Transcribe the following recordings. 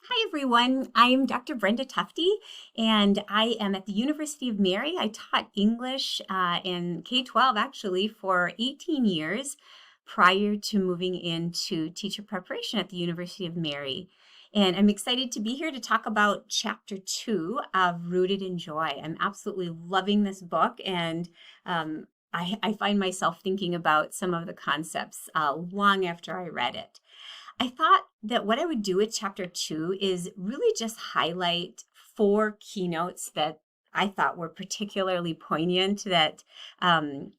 Hi, everyone. I'm Dr. Brenda Tufte, and I am at the University of Mary. I taught English in K-12 actually for 18 years prior to moving into teacher preparation at the University of Mary. And I'm excited to be here to talk about Chapter 2 of Rooted in Joy. I'm absolutely loving this book, and I find myself thinking about some of the concepts long after I read it. I thought that what I would do with chapter 2 is really just highlight four keynotes that I thought were particularly poignant that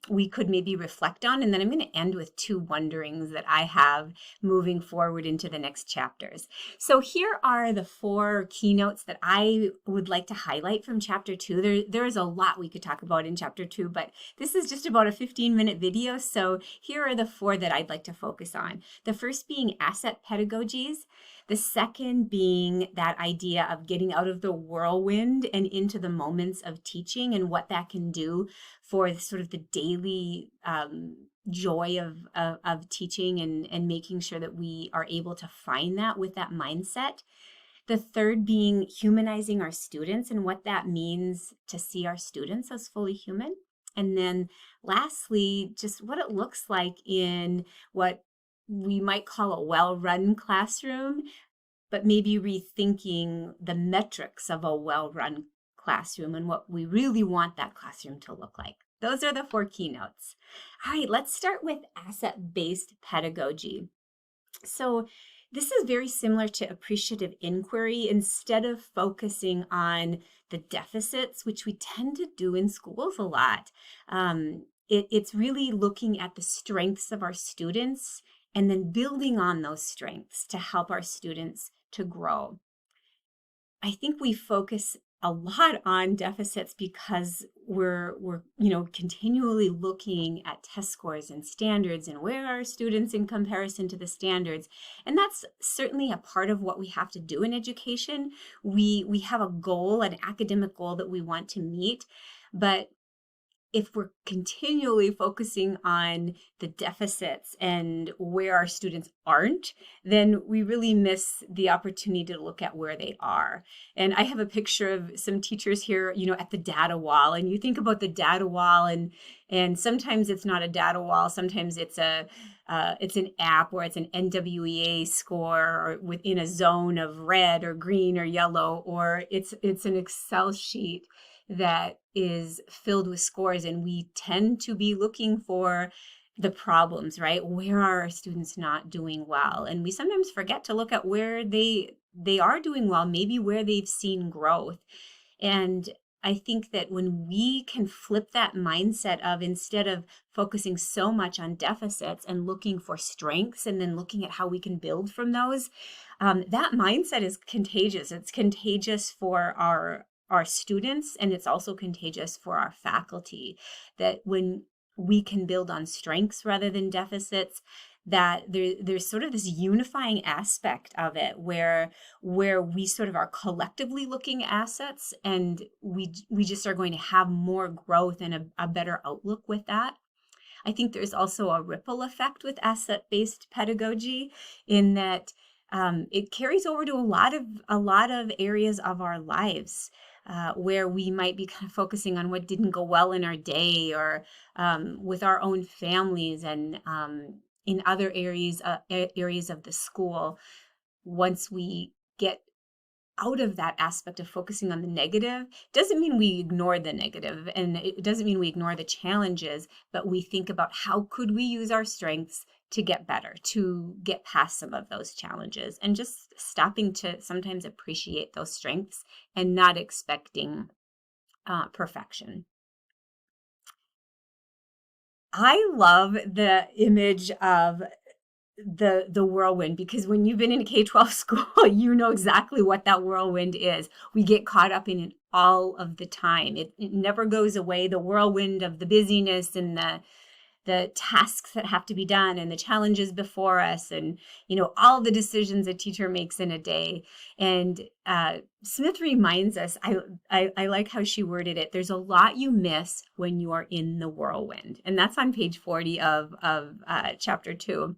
we could maybe reflect on. And then I'm going to end with two wonderings that I have moving forward into the next chapters. So here are the four keynotes that I would like to highlight from chapter 2. There is a lot we could talk about in chapter 2, but this is just about a 15-minute video. So here are the four that I'd like to focus on. The first being asset pedagogies. The second being that idea of getting out of the whirlwind and into the moments of teaching and what that can do for sort of the daily joy of teaching and making sure that we are able to find that with that mindset. The third being humanizing our students and what that means to see our students as fully human. And then lastly, just what it looks like in what we might call a well-run classroom, but maybe rethinking the metrics of a well-run classroom and what we really want that classroom to look like. Those are the four keynotes. All right, let's start with asset-based pedagogy. So this is very similar to appreciative inquiry. Instead of focusing on the deficits, which we tend to do in schools a lot, it's really looking at the strengths of our students and then building on those strengths to help our students to grow. I think we focus a lot on deficits because we're continually looking at test scores and standards and where are students in comparison to the standards. And that's certainly a part of what we have to do in education. We have a goal, an academic goal that we want to meet, but if we're continually focusing on the deficits and where our students aren't, then we really miss the opportunity to look at where they are. And I have a picture of some teachers here, at the data wall. And you think about the data wall, and sometimes it's not a data wall. Sometimes it's an app or it's an NWEA score or within a zone of red or green or yellow, or it's an Excel sheet that is filled with scores, and we tend to be looking for the problems, right? Where are our students not doing well? And we sometimes forget to look at where they are doing well, maybe where they've seen growth. And I think that when we can flip that mindset of, instead of focusing so much on deficits and looking for strengths and then looking at how we can build from those, that mindset is contagious. It's contagious for our students, and it's also contagious for our faculty, that when we can build on strengths rather than deficits, that there's sort of this unifying aspect of it where we sort of are collectively looking at assets, and we just are going to have more growth and a better outlook with that. I think there's also a ripple effect with asset-based pedagogy in that it carries over to a lot of areas of our lives. Where we might be kind of focusing on what didn't go well in our day, or with our own families, and in other areas of the school. Once we get out of that aspect of focusing on the negative, doesn't mean we ignore the negative, and it doesn't mean we ignore the challenges, but we think about how could we use our strengths to get better, to get past some of those challenges, and just stopping to sometimes appreciate those strengths and not expecting perfection. I love the image of the whirlwind, because when you've been in a K-12 school, you know exactly what that whirlwind is. We get caught up in it all of the time. It never goes away. The whirlwind of the busyness and the tasks that have to be done and the challenges before us, and all the decisions a teacher makes in a day. And Smith reminds us, I like how she worded it, there's a lot you miss when you are in the whirlwind. And that's on page 40 of chapter 2.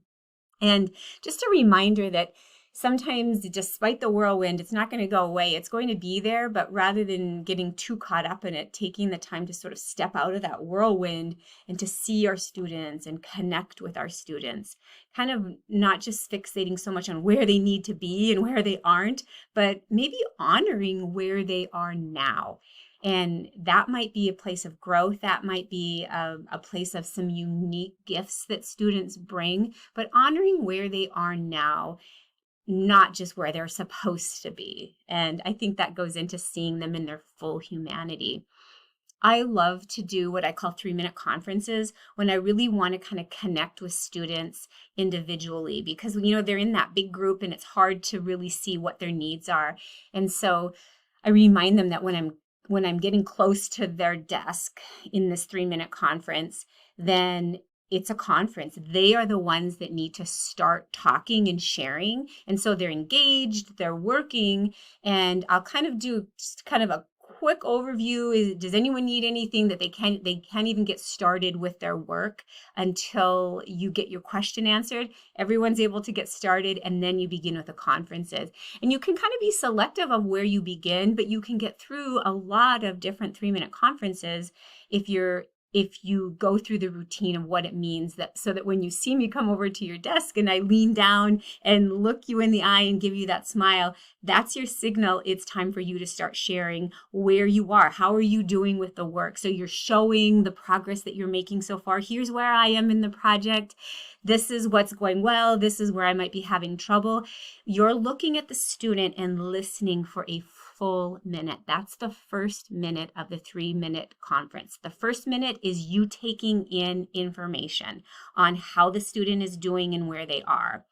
And just a reminder that sometimes despite the whirlwind, it's not going to go away. It's going to be there, but rather than getting too caught up in it, taking the time to sort of step out of that whirlwind and to see our students and connect with our students, kind of not just fixating so much on where they need to be and where they aren't, but maybe honoring where they are now. And that might be a place of growth. That might be a place of some unique gifts that students bring, but honoring where they are now, not just where they're supposed to be. And I think that goes into seeing them in their full humanity. I love to do what I call 3-minute conferences when I really want to kind of connect with students individually, because, they're in that big group and it's hard to really see what their needs are. And so I remind them that when I'm getting close to their desk in this 3-minute conference, then it's a conference. They are the ones that need to start talking and sharing. And so they're engaged, they're working, and I'll kind of do just kind of a quick overview. Does anyone need anything that they can't even get started with their work until you get your question answered? Everyone's able to get started, and then you begin with the conferences. And you can kind of be selective of where you begin, but you can get through a lot of different 3-minute conferences if you go through the routine of what it means, so that when you see me come over to your desk and I lean down and look you in the eye and give you that smile, that's your signal. It's time for you to start sharing where you are. How are you doing with the work? So you're showing the progress that you're making so far. Here's where I am in the project. This is what's going well. This is where I might be having trouble. You're looking at the student and listening for a full minute. That's the first minute of the 3-minute conference. The first minute is you taking in information on how the student is doing and where they are.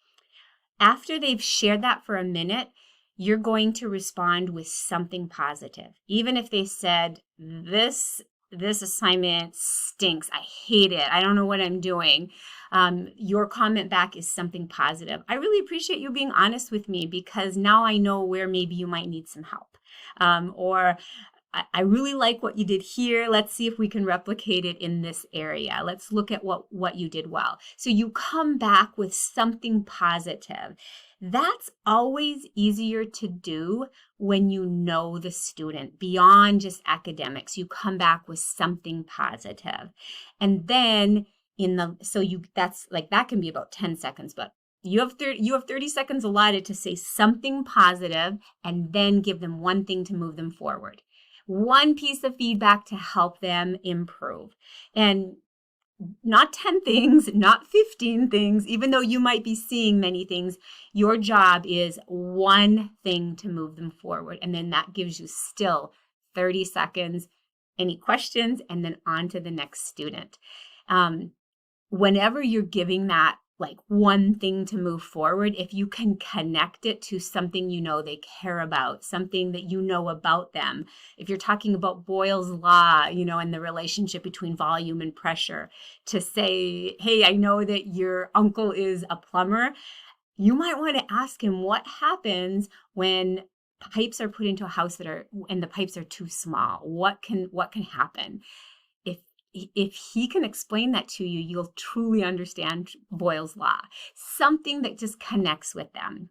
After they've shared that for a minute, you're going to respond with something positive. Even if they said, this assignment stinks, I hate it, I don't know what I'm doing. Your comment back is something positive. I really appreciate you being honest with me, because now I know where maybe you might need some help. Or I really like what you did here. Let's see if we can replicate it in this area. Let's look at what you did well. So you come back with something positive. That's always easier to do when you know the student beyond just academics. You come back with something positive. And then that can be about 10 seconds, but you have 30 seconds allotted to say something positive and then give them one thing to move them forward. One piece of feedback to help them improve. And not 10 things, not 15 things, even though you might be seeing many things, your job is one thing to move them forward. And then that gives you still 30 seconds. Any questions? And then on to the next student. Whenever you're giving that one thing to move forward, if you can connect it to something they care about, something that about them. If you're talking about Boyle's Law, and the relationship between volume and pressure, to say, hey, I know that your uncle is a plumber, you might want to ask him what happens when pipes are put into a house and the pipes are too small. What can happen? If he can explain that to you, you'll truly understand Boyle's Law, something that just connects with them.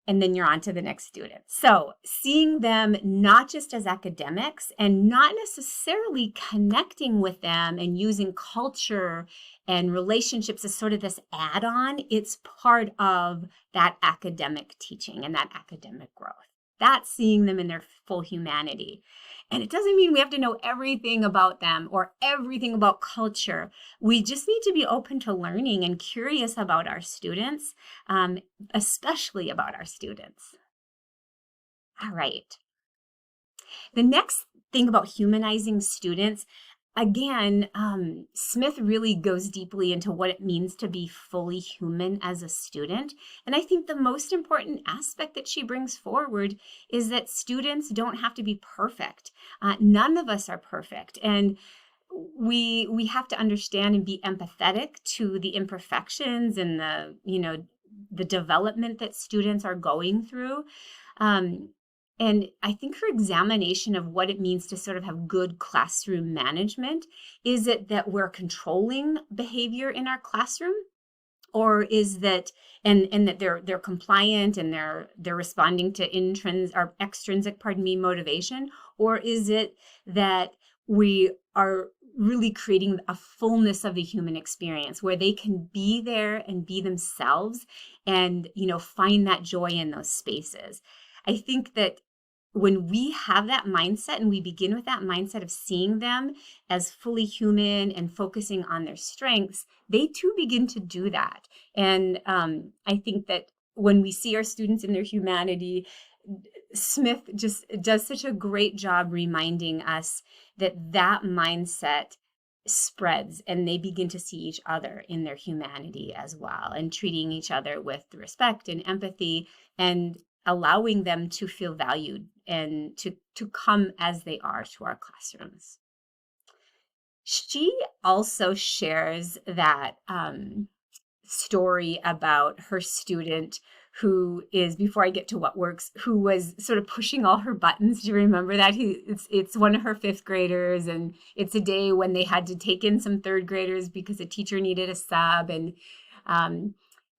And then you're on to the next student. So seeing them not just as academics and not necessarily connecting with them and using culture and relationships as sort of this add-on, it's part of that academic teaching and that academic growth. That's seeing them in their full humanity. And it doesn't mean we have to know everything about them or everything about culture. We just need to be open to learning and curious about our students, especially about our students. All right. The next thing about humanizing students, again, Smith really goes deeply into what it means to be fully human as a student. And I think the most important aspect that she brings forward is that students don't have to be perfect. None of us are perfect. And we have to understand and be empathetic to the imperfections and the development that students are going through. And I think her examination of what it means to sort of have good classroom management, is it that we're controlling behavior in our classroom? or is that and that they're compliant and they're responding to intrinsic or extrinsic, pardon me, motivation, or is it that we are really creating a fullness of the human experience where they can be there and be themselves and find that joy in those spaces. I think that when we have that mindset and we begin with that mindset of seeing them as fully human and focusing on their strengths, they too begin to do that. And I think that when we see our students in their humanity, Smith just does such a great job reminding us that that mindset spreads and they begin to see each other in their humanity as well, and treating each other with respect and empathy and allowing them to feel valued and to come as they are to our classrooms. She also shares that story about her student who is, before I get to what works, who was sort of pushing all her buttons. Do you remember that? It's one of her fifth graders, and it's a day when they had to take in some third graders because a teacher needed a sub, and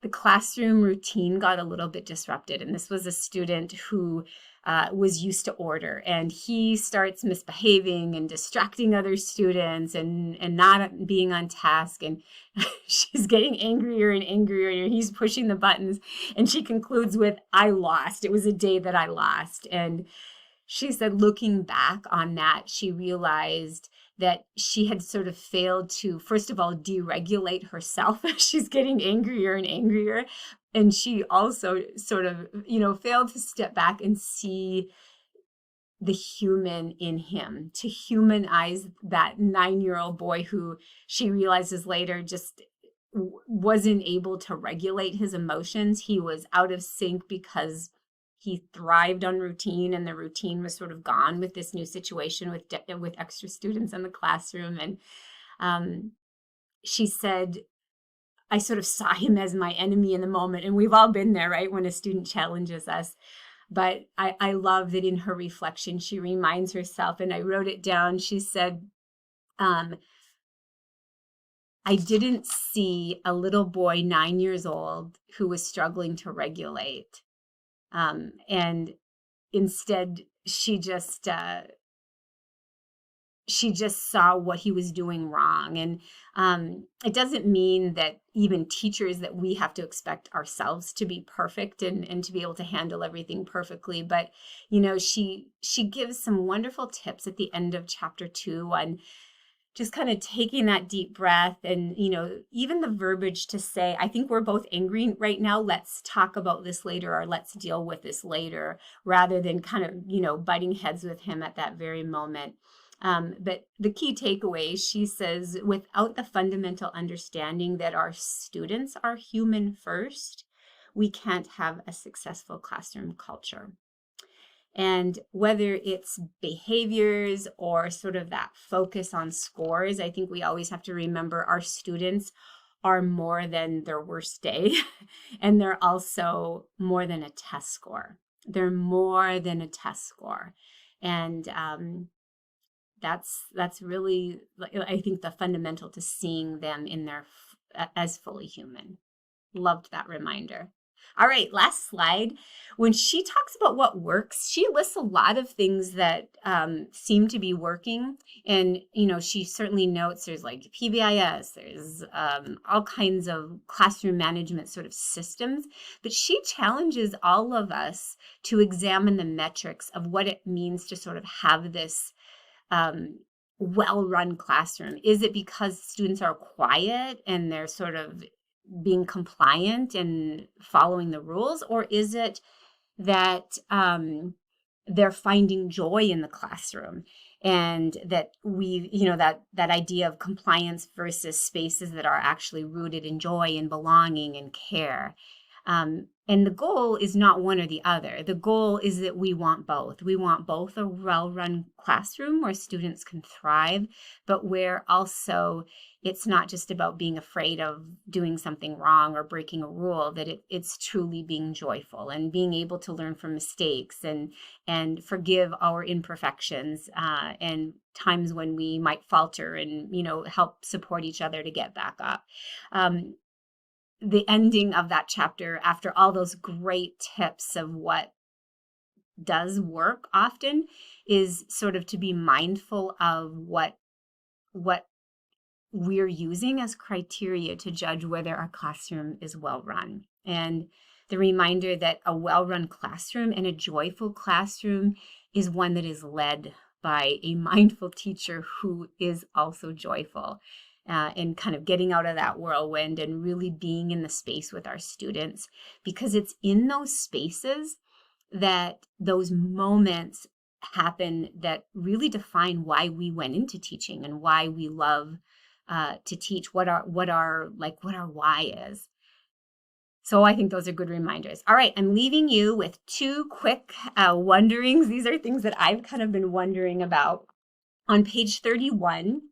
the classroom routine got a little bit disrupted. And this was a student who was used to order, and he starts misbehaving and distracting other students and not being on task, and she's getting angrier and angrier, and he's pushing the buttons, and she concludes with, "I lost. It was a day that I lost." And she said, looking back on that, she realized that she had sort of failed to, first of all, deregulate herself. She's getting angrier and angrier. And she also sort of, failed to step back and see the human in him, to humanize that 9-year-old boy who she realizes later just wasn't able to regulate his emotions. He was out of sync because he thrived on routine, and the routine was sort of gone with this new situation with extra students in the classroom. And she said, I sort of saw him as my enemy in the moment. And we've all been there, right? When a student challenges us. But I love that in her reflection, she reminds herself, and I wrote it down. She said, I didn't see a little boy 9 years old who was struggling to regulate. And instead, she just saw what he was doing wrong. And it doesn't mean that even teachers that we have to expect ourselves to be perfect and to be able to handle everything perfectly. But, she gives some wonderful tips at the end of chapter 2 on just kind of taking that deep breath and, even the verbiage to say, I think we're both angry right now. Let's talk about this later, or let's deal with this later, rather than kind of, butting heads with him at that very moment. But the key takeaway, she says, without the fundamental understanding that our students are human first, we can't have a successful classroom culture. And whether it's behaviors or sort of that focus on scores, I think we always have to remember our students are more than their worst day, and they're also more than a test score. They're more than a test score. And that's really, I think, the fundamental to seeing them in their as fully human. Loved that reminder. All right, last slide. When she talks about what works, she lists a lot of things that seem to be working. And, she certainly notes there's like PBIS, there's all kinds of classroom management sort of systems. But she challenges all of us to examine the metrics of what it means to sort of have this well-run classroom. Is it because students are quiet and they're sort of being compliant and following the rules, or is it that they're finding joy in the classroom, and that that idea of compliance versus spaces that are actually rooted in joy and belonging and care? And the goal is not one or the other. The goal is that we want both. We want both a well-run classroom where students can thrive, but where also it's not just about being afraid of doing something wrong or breaking a rule, that it's truly being joyful and being able to learn from mistakes and forgive our imperfections and times when we might falter, and help support each other to get back up. the ending of that chapter, after all those great tips of what does work often, is sort of to be mindful of what we're using as criteria to judge whether our classroom is well run. And the reminder that a well-run classroom and a joyful classroom is one that is led by a mindful teacher who is also joyful, and kind of getting out of that whirlwind and really being in the space with our students, because it's in those spaces that those moments happen that really define why we went into teaching and why we love to teach, what our why is. So I think those are good reminders. All right, I'm leaving you with two quick wonderings. These are things that I've kind of been wondering about. On page 31,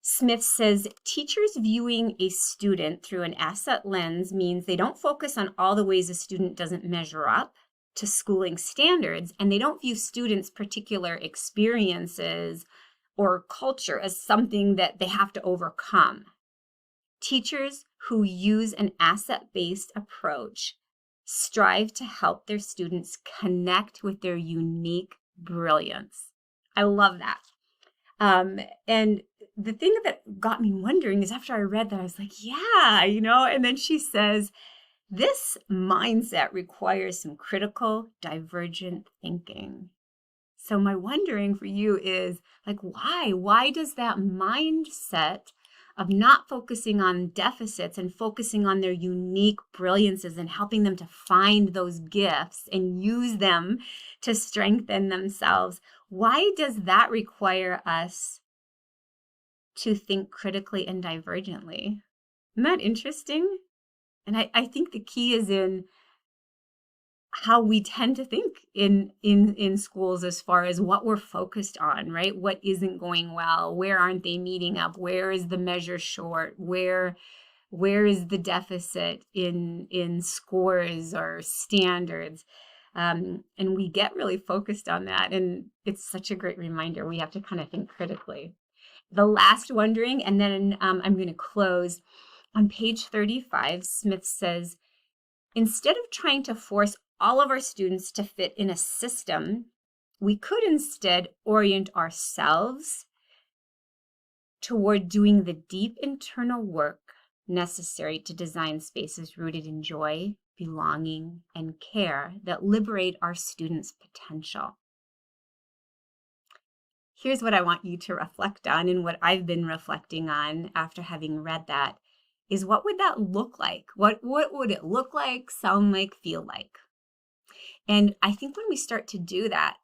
Smith says, teachers viewing a student through an asset lens means they don't focus on all the ways a student doesn't measure up to schooling standards, and they don't view students' particular experiences or culture as something that they have to overcome. Teachers who use an asset-based approach strive to help their students connect with their unique brilliance. I love that. And the thing that got me wondering is, after I read that, I was like, yeah, and then she says, this mindset requires some critical, divergent thinking. So my wondering for you is, like, why? Why does that mindset of not focusing on deficits and focusing on their unique brilliances and helping them to find those gifts and use them to strengthen themselves, why does that require us to think critically and divergently? Isn't that interesting? And I think the key is in how we tend to think in schools as far as what we're focused on, right? What isn't going well? Where aren't they meeting up? Where is the measure short? Where is the deficit in scores or standards? And we get really focused on that. And it's such a great reminder. We have to kind of think critically. The last wondering, and then I'm going to close. On page 35, Smith says, instead of trying to force all of our students to fit in a system, we could instead orient ourselves toward doing the deep internal work necessary to design spaces rooted in joy, belonging, and care that liberate our students' potential. Here's what I want you to reflect on, and what I've been reflecting on after having read that is, what would that look like? What would it look like, sound like, feel like? And I think when we start to do that,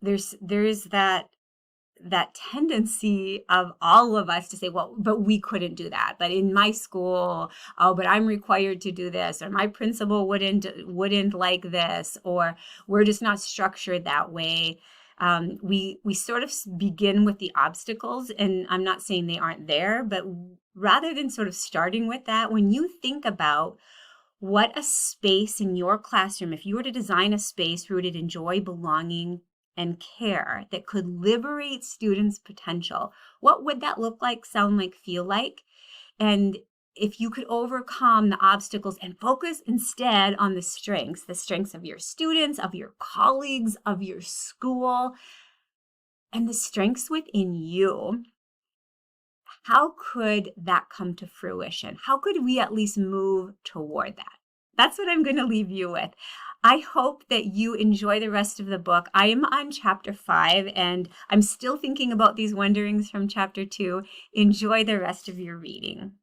there's that tendency of all of us to say, well, but we couldn't do that. But in my school, oh, but I'm required to do this, or my principal wouldn't like this, or we're just not structured that way. We sort of begin with the obstacles, and I'm not saying they aren't there, but rather than sort of starting with that, when you think about what a space in your classroom, if you were to design a space rooted in joy, belonging, and care that could liberate students' potential, what would that look like, sound like, feel like? And if you could overcome the obstacles and focus instead on the strengths of your students, of your colleagues, of your school, and the strengths within you, how could that come to fruition? How could we at least move toward that? That's what I'm going to leave you with. I hope that you enjoy the rest of the book. I am on chapter 5, and I'm still thinking about these wonderings from chapter 2. Enjoy the rest of your reading.